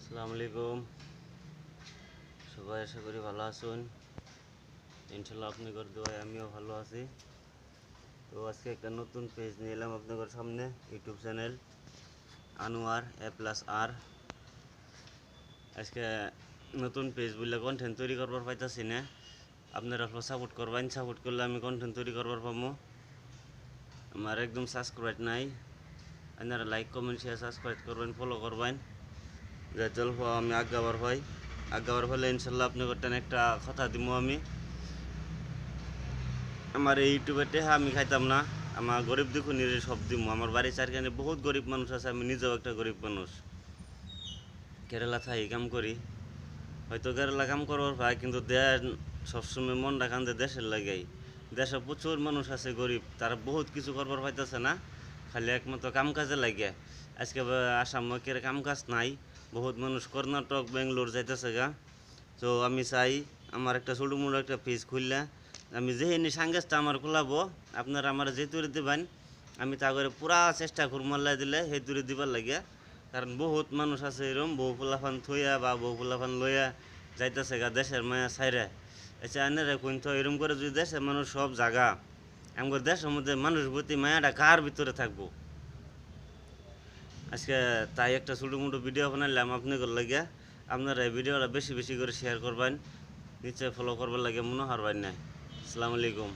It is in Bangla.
আসসালামু আলাইকুম। সবাই আশা করি ভালো আছেন। ইনশাল্লাহ আপনাদের দোয়ায় আমিও ভালো আছি। তো আজকে একটা নতুন পেজ নিয়ে এলাম আপনাদের সামনে, ইউটিউব চ্যানেল আনোয়ার A+R। আজকে নতুন পেজ বললে কন্টেন্ট তৈরি করবার পাইতেছি না, আপনারা সাপোর্ট করবেন। সাপোর্ট করলে আমি কন্টেন্ট তৈরি করবার পাবো। আমার একদম সাবস্ক্রাইব নাই, আপনারা লাইক কমেন্ট শেয়ার সাবস্ক্রাইব করবেন, ফলো করবেন, যাতে অল্প আমি আগাবার ফলে ইনশাল্লাহ আপনাদের একটা কথা দিব। আমার এই ইউটিউবেতে আমি খাইতাম না, আমার গরিব দুঃখ নিজে সব দিব। আমার বাড়ির চারখানে বহুত গরিব মানুষ আছে, আমি নিজেও একটা গরিব মানুষ। কেরালা থাই কাম করি, হয়তো কেরালা কাম করবার পাই, কিন্তু দেশ সবসময় মন রাখান দেশের লাগাই। দেশে প্রচুর মানুষ আছে গরিব, তারা বহুত কিছু করবার পাইতেছে না, খালি একমাত্র কাম কাজে লাগে। আজকে আসামের কাম কাজ নাই, বহুত মানুষ কর্ণাটক বেঙ্গলোর যাইতেছে গা। তো আমি চাই আমার একটা ছোটো মোটো একটা পেজ খুললে আমি যেহেনি সাংগেজটা আমার খোলাবো, আপনারা আমার যে তুলে দেবেন, আমি তা করে পুরা চেষ্টা করমাল্লাই দিলে সেই তুলে দিবার লাগে। কারণ বহুত মানুষ আছে এরম, বউ ফুলাফান থইয়া বা বউ ফুলাফান লইয়া যাইতেছে গা দেশের মায়া ছাইরে। আচ্ছা আনে রাখুন তো, এরম করে যদি দেশের মানুষ সব জায়গা আমার দেশের মধ্যে মানুষ প্রতি মায়াটা কার ভিতরে থাকবো। আজকে তাই একটা ছোটো মোটো ভিডিও বানাইলাম আপনাদের লাগে। আপনারা এই ভিডিওটা বেশি বেশি করে শেয়ার করবেন, নিচে ফলো করবার লাগে মনে হারবেন না। আসসালামু আলাইকুম।